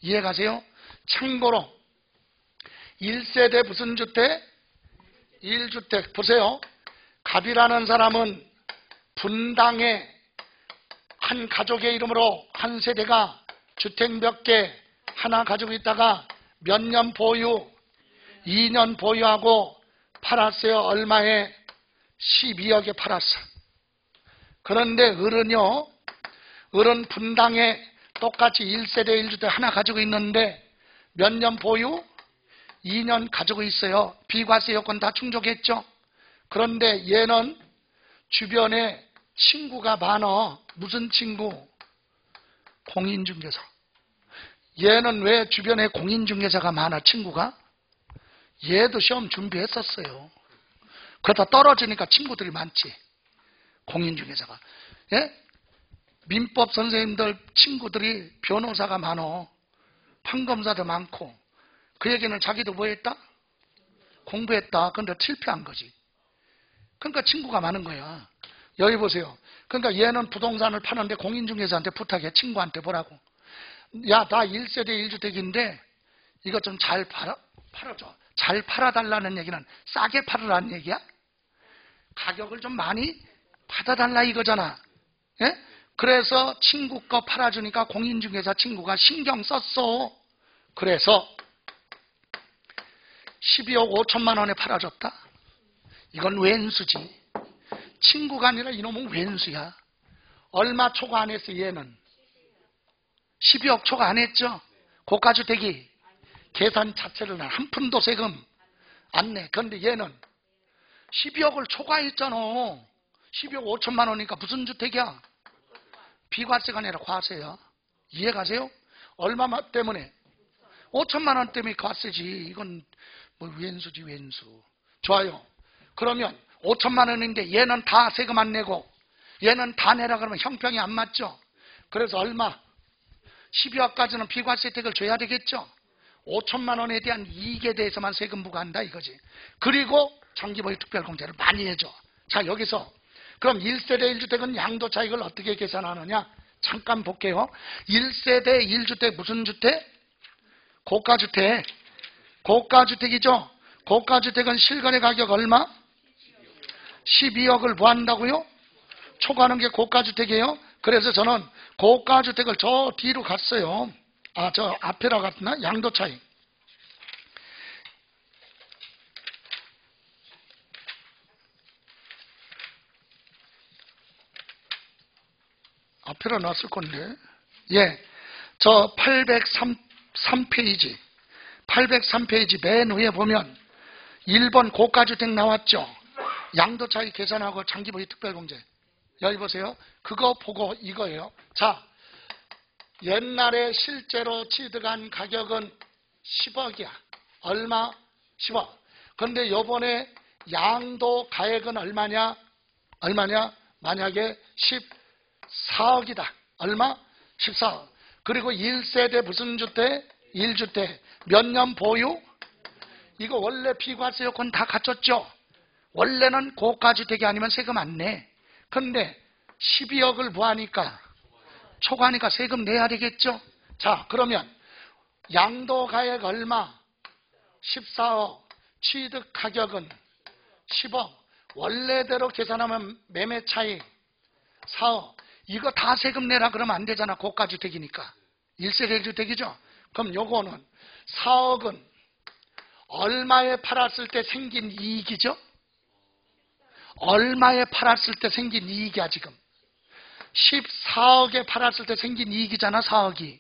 이해가세요? 참고로 1세대 무슨 주택? 1주택. 보세요. 갑이라는 사람은 분당에 한 가족의 이름으로 한 세대가 주택 몇 개 하나 가지고 있다가 몇 년 보유 2년 보유하고 팔았어요. 얼마에? 12억에 팔았어. 그런데 을은요, 을은 분당에 똑같이 1세대 1주택 하나 가지고 있는데 몇 년 보유? 2년 가지고 있어요. 비과세 요건 다 충족했죠. 그런데 얘는 주변에 친구가 많아. 무슨 친구? 공인중개사. 얘는 왜 주변에 공인중개사가 많아, 친구가? 얘도 시험 준비했었어요. 그러다 떨어지니까 친구들이 많지. 공인중개사가. 예? 민법 선생님들 친구들이 변호사가 많어. 판검사도 많고. 그 얘기는 자기도 뭐 했다? 공부했다. 근데 실패한 거지. 그러니까 친구가 많은 거야. 여기 보세요. 그러니까 얘는 부동산을 파는데 공인중개사한테 부탁해. 친구한테 뭐라고? 야, 나 1세대 1주택인데 이거 좀 잘 팔아줘. 잘 팔아달라는 얘기는 싸게 팔으라는 얘기야? 가격을 좀 많이 받아달라 이거잖아. 예? 그래서 친구 거 팔아주니까 공인중개사 친구가 신경 썼어. 그래서 12억 5천만 원에 팔아줬다. 이건 왼수지. 친구가 아니라 이놈은 왼수야. 얼마 초과 안 했어 얘는? 12억 초과 안 했죠? 고가주택이 계산 자체를 한 푼도 세금 안 내. 그런데 얘는 12억을 초과했잖아. 12억 5천만 원이니까 무슨 주택이야? 비과세가 아니라 과세야. 이해가세요? 얼마 때문에? 5천만 원 때문에 과세지. 이건 뭐 왼수지 왼수. 좋아요. 그러면 5천만 원인데 얘는 다 세금 안 내고 얘는 다 내라 그러면 형평이 안 맞죠? 그래서 얼마? 12억까지는 비과세 혜택을 줘야 되겠죠? 5천만 원에 대한 이익에 대해서만 세금 부과한다 이거지. 그리고 장기보유 특별공제를 많이 해줘. 자, 여기서 그럼 1세대 1주택은 양도차익을 어떻게 계산하느냐? 잠깐 볼게요. 1세대 1주택 무슨 주택? 고가주택. 고가주택이죠? 고가주택은 실거래 가격 얼마? 12억을 뭐 한다고요? 초과하는 게 고가주택이에요. 그래서 저는 고가주택을 저 뒤로 갔어요. 아, 저 앞에라 갔나? 양도차익. 앞에라 놨을 건데. 예. 저 803페이지. 803페이지 맨 위에 보면 1번 고가주택 나왔죠? 양도차익 계산하고 장기보유 특별공제. 여기 보세요. 그거 보고 이거예요. 자, 옛날에 실제로 취득한 가격은 10억이야. 얼마? 10억. 그런데 요번에 양도 가액은 얼마냐? 얼마냐? 만약에 14억이다. 얼마? 14억. 그리고 1세대 무슨 주택? 1주택. 몇 년 보유? 이거 원래 비과세 요건 다 갖췄죠? 원래는 고가주택이 아니면 세금 안 내. 그런데 12억을 뭐하니까? 초과하니까 세금 내야 되겠죠? 자, 그러면 양도가액 얼마? 14억. 취득가격은 10억. 원래대로 계산하면 매매차익 4억. 이거 다 세금 내라 그러면 안 되잖아. 고가주택이니까. 1세대 1주택이죠? 그럼 요거는 4억은 얼마에 팔았을 때 생긴 이익이죠? 얼마에 팔았을 때 생긴 이익이야 지금? 14억에 팔았을 때 생긴 이익이잖아 4억이.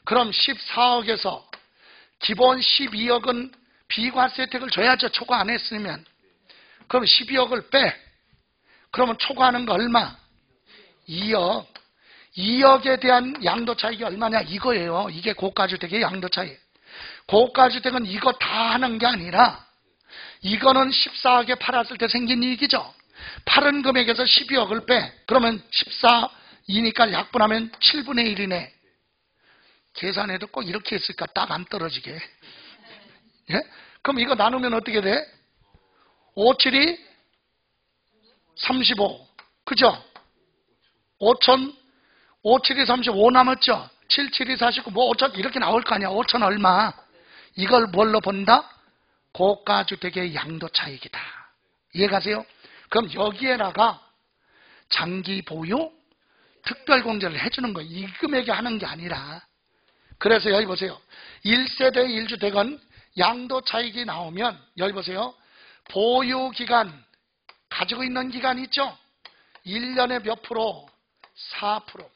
그럼 14억에서 기본 12억은 비과세 혜택을 줘야죠. 초과 안 했으면. 그럼 12억을 빼. 그러면 초과하는 거 얼마? 2억. 2억에 대한 양도차익이 얼마냐 이거예요. 이게 고가주택의 양도차익. 고가주택은 이거 다 하는 게 아니라 이거는 14억에 팔았을 때 생긴 이익이죠. 팔은 금액에서 12억을 빼. 그러면 14이니까 약분하면 7분의 1이네. 계산해도 꼭 이렇게 했을까? 딱 안 떨어지게. 예? 그럼 이거 나누면 어떻게 돼? 5, 7이 35. 그죠? 5천, 5, 7이 35 남았죠? 7, 7이 49, 뭐 5천 이렇게 나올 거 아니야. 5천 얼마. 이걸 뭘로 본다? 고가주택의 양도차익이다. 이해가세요? 그럼 여기에다가 장기보유 특별공제를 해주는 거예요. 이 금액에 하는 게 아니라. 그래서 여기 보세요. 1세대 1주택은 양도차익이 나오면 여기 보세요. 보유기간 가지고 있는 기간 있죠? 1년에 몇 프로? 4%.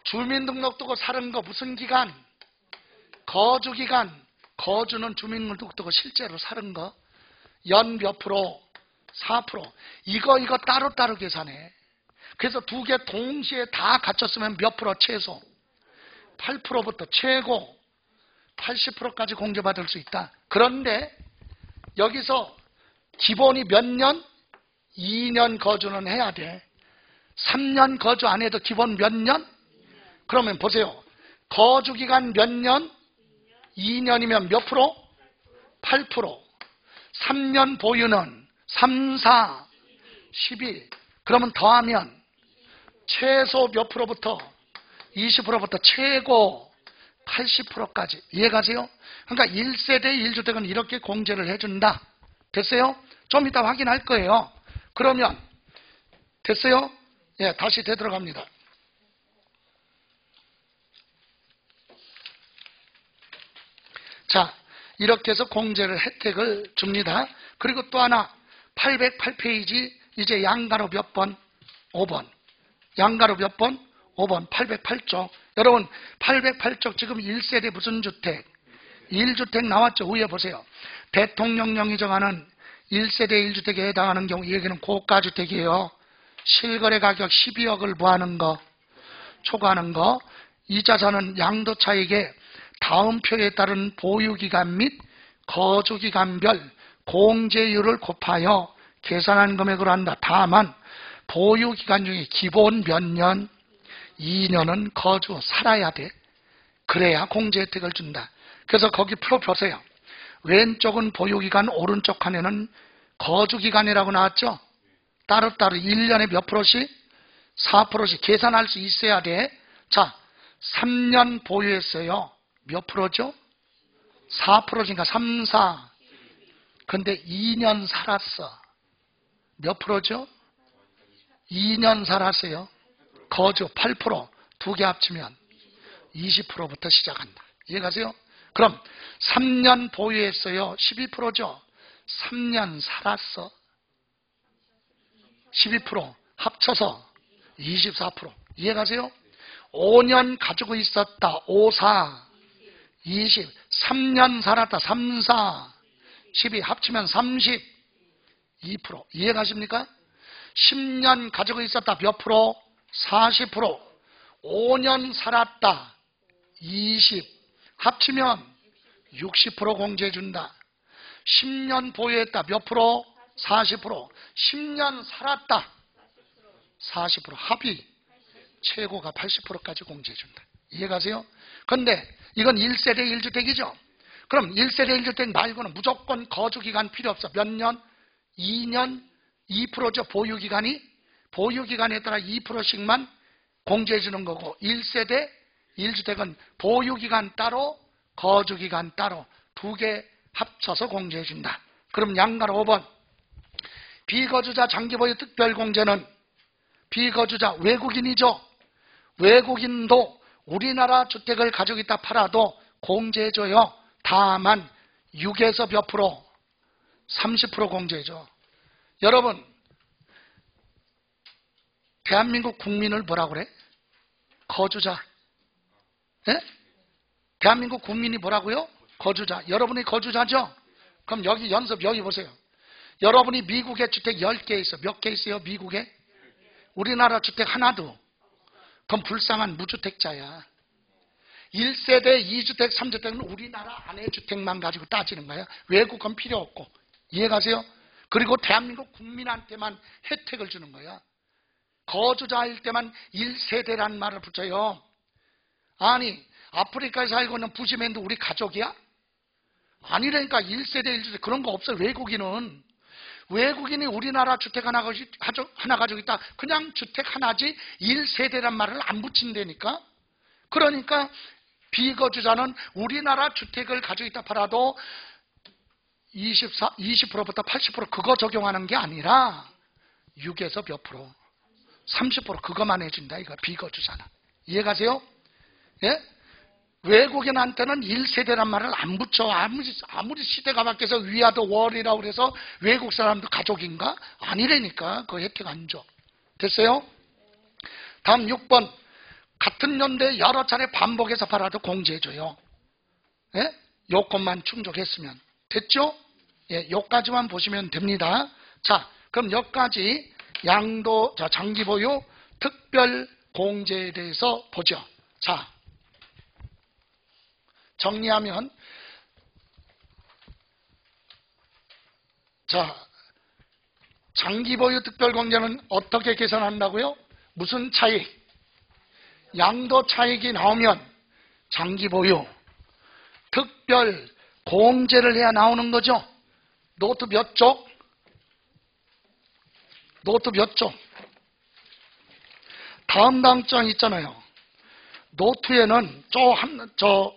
주민등록도고 사는 거 무슨 기간? 거주기간. 거주는 주민등록도 실제로 사는 거 연 몇 프로? 4%. 이거 따로따로 계산해. 그래서 두 개 동시에 다 갖췄으면 몇 프로 최소? 8%부터 최고 80%까지 공제받을 수 있다. 그런데 여기서 기본이 몇 년? 2년 거주는 해야 돼. 3년 거주 안 해도 기본 몇 년? 그러면 보세요. 거주기간 몇 년? 2년이면 몇 프로? 8%. 3년 보유는 3, 4, 12. 그러면 더하면 최소 몇 프로부터? 20%부터 최고 80%까지. 이해가세요? 그러니까 1세대 1주택은 이렇게 공제를 해준다. 됐어요? 좀 이따 확인할 거예요. 그러면 됐어요? 예, 다시 되돌아갑니다. 자, 이렇게 해서 공제를 혜택을 줍니다. 그리고 또 하나 808페이지 이제 양가로 몇 번? 5번. 양가로 몇 번? 5번. 808쪽. 여러분 808쪽 지금 1세대 무슨 주택? 1주택 나왔죠? 위에 보세요. 대통령령이 정하는 1세대 1주택에 해당하는 경우 이 얘기는 고가주택이에요. 실거래 가격 12억을 부하는 거, 초과하는 거. 이 자산은 양도차익에 다음 표에 따른 보유기간 및 거주기간별 공제율을 곱하여 계산한 금액으로 한다. 다만 보유기간 중에 기본 몇 년? 2년은 거주 살아야 돼. 그래야 공제 혜택을 준다. 그래서 거기 표 보세요. 왼쪽은 보유기간, 오른쪽 칸에는 거주기간이라고 나왔죠? 따로따로 1년에 몇 프로씩? 4%씩 계산할 수 있어야 돼. 자, 3년 보유했어요. 몇 프로죠? 4%니까 3, 4. 근데 2년 살았어. 몇 프로죠? 2년 살았어요. 거주 8%. 두 개 합치면 20%부터 시작한다. 이해가세요? 그럼 3년 보유했어요. 12%죠? 3년 살았어. 12% 합쳐서 24%. 이해가세요? 5년 가지고 있었다. 5, 4, 20. 3년 살았다. 3, 4, 12 합치면 32%. 이해가십니까? 10년 가지고 있었다. 몇 프로? 40%. 5년 살았다. 20. 합치면 60% 공제해준다. 10년 보유했다. 몇 프로? 40%. 10년 살았다. 40%. 합의. 최고가 80%까지 공제해준다. 이해가세요? 근데 이건 1세대 1주택이죠? 그럼 1세대 1주택 말고는 무조건 거주기간 필요 없어. 몇 년? 2년? 2%죠. 보유기간이. 보유기간에 따라 2%씩만 공제해주는 거고 1세대 1주택은 보유기간 따로 거주기간 따로 두 개 합쳐서 공제해준다. 그럼 양가로 5번. 비거주자 장기보유 특별공제는 비거주자 외국인이죠. 외국인도 우리나라 주택을 가지고 있다 팔아도 공제해줘요. 다만 6에서 몇 프로? 30% 공제해줘. 여러분 대한민국 국민을 뭐라고 그래? 거주자. 예? 대한민국 국민이 뭐라고요? 거주자. 여러분이 거주자죠? 그럼 여기 연습 여기 보세요. 여러분이 미국에 주택 10개 있어. 몇 개 있어요? 미국에? 우리나라 주택 하나도. 그럼 불쌍한 무주택자야. 1세대, 2주택, 3주택은 우리나라 안에 주택만 가지고 따지는 거야. 외국은 필요 없고. 이해가세요? 그리고 대한민국 국민한테만 혜택을 주는 거야. 거주자일 때만 1세대라는 말을 붙여요. 아니 아프리카에 살고 있는 부시맨도 우리 가족이야? 아니라니까. 1세대 1주택 그런 거 없어요. 외국인은. 외국인이 우리나라 주택 하나 가지고 있다. 그냥 주택 하나지 1세대란 말을 안 붙인다니까. 그러니까 비거주자는 우리나라 주택을 가지고 있다 팔아도 20%부터 80% 그거 적용하는 게 아니라 6에서 몇 프로? 30% 그것만 해준다. 이거 비거주자는. 이해가세요? 예? 외국인한테는 1세대란 말을 안 붙여. 아무리 시대가 바뀌어서 위아더 월이라고 그래서 외국 사람도 가족인가? 아니라니까. 그 혜택 안 줘. 됐어요? 다음 6번. 같은 연도에 여러 차례 반복해서 팔아도 공제해줘요. 예? 요것만 충족했으면 됐죠? 예, 요까지만 보시면 됩니다. 자, 그럼 여기까지 양도, 자, 장기 보유 특별 공제에 대해서 보죠. 자, 정리하면, 자, 장기 보유 특별 공제는 어떻게 계산한다고요? 무슨 차익? 양도 차익이 나오면 장기 보유 특별 공제를 해야 나오는 거죠. 노트 몇 쪽? 노트 몇 쪽? 다음 장 있잖아요. 노트에는 저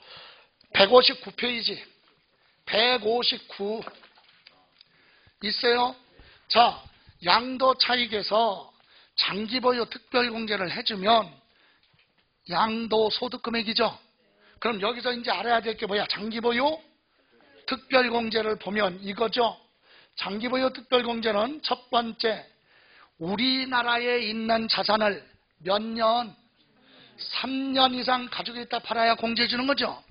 159페이지 159 있어요. 자, 양도 차익에서 장기 보유 특별 공제를 해주면 양도 소득 금액이죠. 그럼 여기서 이제 알아야 될 게 뭐야? 장기 보유 특별 공제를 보면 이거죠. 장기 보유 특별 공제는 첫 번째, 우리나라에 있는 자산을 몇 년? 3년 이상 가지고 있다 팔아야 공제해 주는 거죠.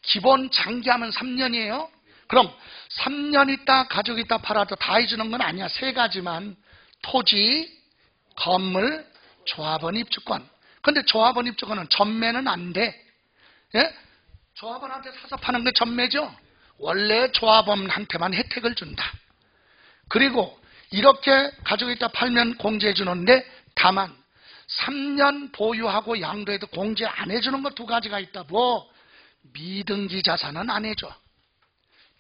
기본 장기하면 3년이에요. 그럼 3년 있다 가지고 있다 팔아도 다 해주는 건 아니야. 세 가지만. 토지, 건물, 조합원 입주권. 근데 조합원 입주권은 전매는 안 돼. 예? 조합원한테 사서 파는 게 전매죠. 원래 조합원한테만 혜택을 준다. 그리고 이렇게 가지고 있다 팔면 공제해 주는데, 다만 3년 보유하고 양도해도 공제 안 해주는 거 두 가지가 있다. 뭐? 미등기 자산은 안 해줘.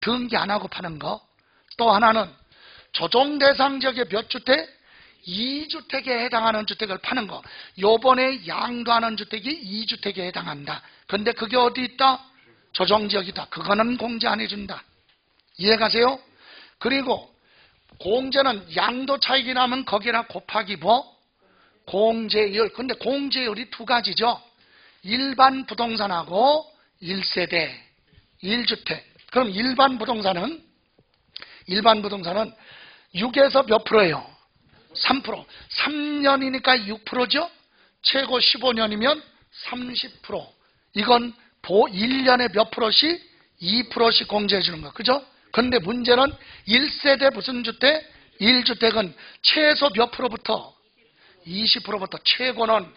등기 안 하고 파는 거. 또 하나는 조정 대상 지역의 몇 주택? 2주택에 해당하는 주택을 파는 거. 요번에 양도하는 주택이 2주택에 해당한다. 근데 그게 어디 있다? 조정지역이다. 그거는 공제 안 해준다. 이해가세요? 그리고 공제는 양도 차익이 나면 거기랑 곱하기 뭐? 공제율. 근데 공제율이 두 가지죠. 일반 부동산하고 1세대, 1주택. 그럼 일반 부동산은 6에서 몇 프로예요? 3%. 3년이니까 6%죠? 최고 15년이면 30%. 이건 1년에 몇 프로씩? 2%씩 공제해 주는 거. 그죠? 근데 문제는 1세대 무슨 주택? 1주택은 최소 몇 프로부터? 20%부터 최고는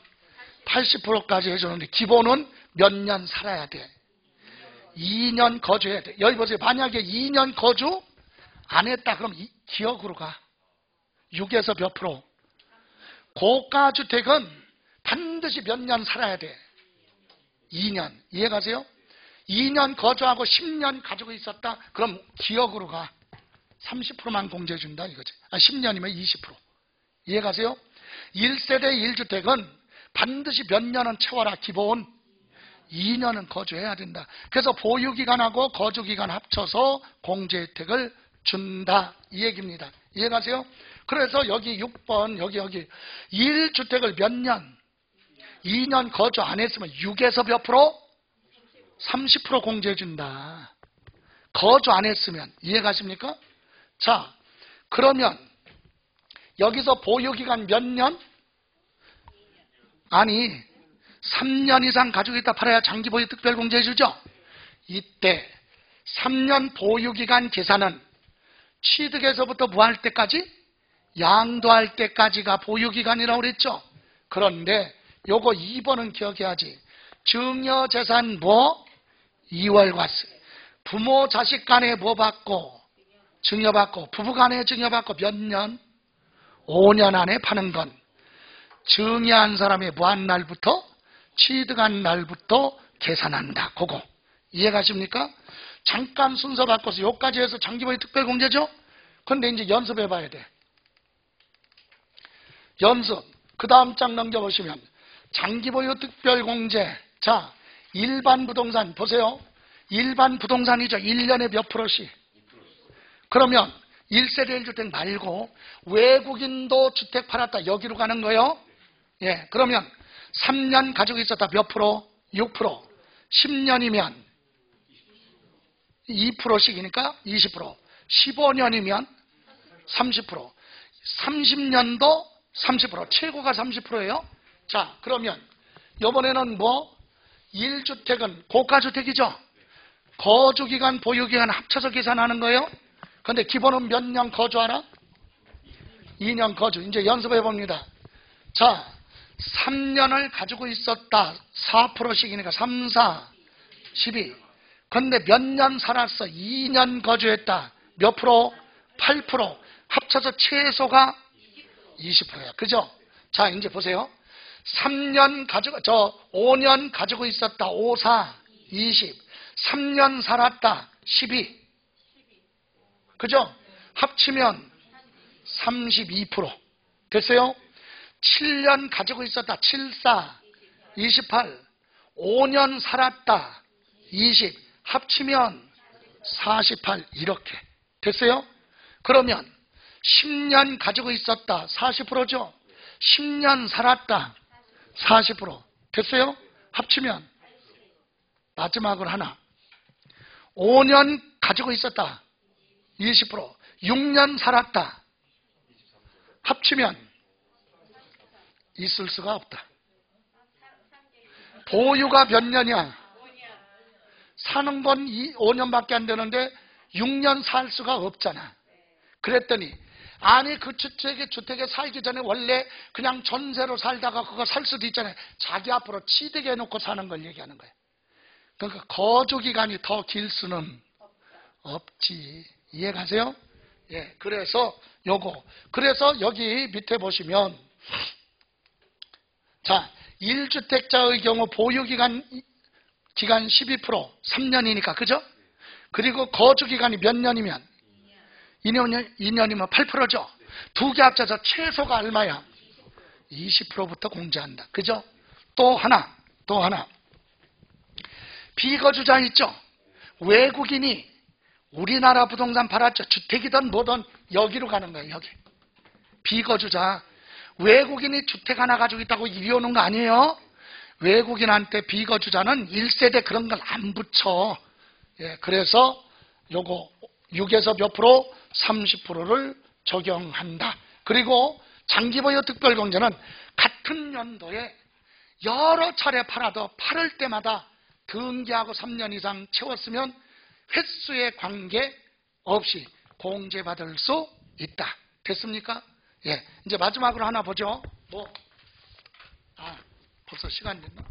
80%까지 해주는데 기본은 몇 년 살아야 돼? 2년 거주해야 돼. 여기 보세요. 만약에 2년 거주 안 했다 그럼 기억으로 가. 6에서 몇 프로? 고가주택은 반드시 몇 년 살아야 돼? 2년. 이해가세요? 2년 거주하고 10년 가지고 있었다? 그럼 기억으로 가. 30%만 공제해준다 이거지. 10년이면 20%. 이해가세요? 1세대 1주택은 반드시 몇 년은 채워라. 기본 2년은 거주해야 된다. 그래서 보유기간하고 거주기간 합쳐서 공제 혜택을 준다. 이 얘기입니다. 이해가세요? 그래서 여기 6번 여기 1주택을 몇 년? 2년 거주 안 했으면 6에서 몇 프로? 30% 공제해 준다. 거주 안 했으면. 이해가십니까? 자, 그러면 여기서 보유기간 몇 년? 아니 3년 이상 가지고 있다 팔아야 장기 보유 특별 공제해 주죠. 이때 3년 보유기간 계산은 취득에서부터 뭐 할 때까지? 양도할 때까지가 보유기간이라고 그랬죠. 그런데 요거 2번은 기억해야지. 증여재산 뭐? 2월과세. 부모 자식 간에 뭐 받고? 증여받고. 부부 간에 증여받고 몇 년? 5년 안에 파는 건 증여한 사람의 뭐 한 날부터? 취득한 날부터 계산한다. 그거 이해가십니까? 잠깐 순서 바꿔서 여기까지 해서 장기보유 특별공제죠? 근데 이제 연습해 봐야 돼. 연습. 그 다음 장 넘겨보시면 장기보유 특별공제. 자, 일반 부동산 보세요. 일반 부동산이죠. 1년에 몇 프로씩? 그러면 1세대 1주택 말고 외국인도 주택 팔았다. 여기로 가는 거예요. 예, 그러면 3년 가지고 있었다. 몇 프로? 6%. 10년이면 2%씩이니까 20%. 15년이면 30%. 30년도 30%. 최고가 30%예요. 자, 그러면 이번에는 뭐? 1주택은 고가주택이죠. 거주기간, 보유기간 합쳐서 계산하는 거예요. 근데 기본은 몇 년 거주하라? 2년 거주. 이제 연습해 봅니다. 자, 3년을 가지고 있었다. 4%씩이니까 3, 4, 12. 근데 몇 년 살았어? 2년 거주했다. 몇 프로? 8%. 합쳐서 최소가 20%야. 그죠? 자, 이제 보세요. 5년 가지고 있었다. 5, 4, 20. 3년 살았다. 12. 그죠? 합치면 32%. 됐어요? 7년 가지고 있었다. 7, 4, 28. 5년 살았다. 20. 합치면 48. 이렇게. 됐어요? 그러면 10년 가지고 있었다. 40%죠? 10년 살았다. 40%. 됐어요? 합치면 마지막으로 하나. 5년 가지고 있었다. 20%. 6년 살았다. 합치면 있을 수가 없다. 보유가 몇 년이야? 사는 건 5년밖에 안 되는데 6년 살 수가 없잖아. 그랬더니 아니 그 주택에 살기 전에 원래 그냥 전세로 살다가 그거 살 수도 있잖아요. 자기 앞으로 취득해 놓고 사는 걸 얘기하는 거예요. 그러니까 거주기간이 더 길 수는 없지. 이해가세요? 예, 그래서 그래서 여기 밑에 보시면 자, 1주택자의 경우 보유기간 12% 3년이니까 그죠? 그리고 거주기간이 몇 년이면 2년이면 8%죠. 두 개 합쳐서 최소가 얼마야? 20%부터 공제한다. 그죠? 또 하나. 비거주자 있죠? 외국인이 우리나라 부동산 팔았죠. 주택이든 뭐든 여기로 가는 거예요. 여기. 비거주자. 외국인이 주택 하나 가지고 있다고 이리 오는 거 아니에요? 외국인한테 비거주자는 1세대 그런 걸 안 붙여. 예, 그래서 요거 6에서 몇 프로? 30%를 적용한다. 그리고 장기보유 특별공제는 같은 연도에 여러 차례 팔아도 팔을 때마다 등기하고 3년 이상 채웠으면 횟수에 관계 없이 공제받을 수 있다. 됐습니까? 예, 이제 마지막으로 하나 보죠. 벌써 시간 됐나?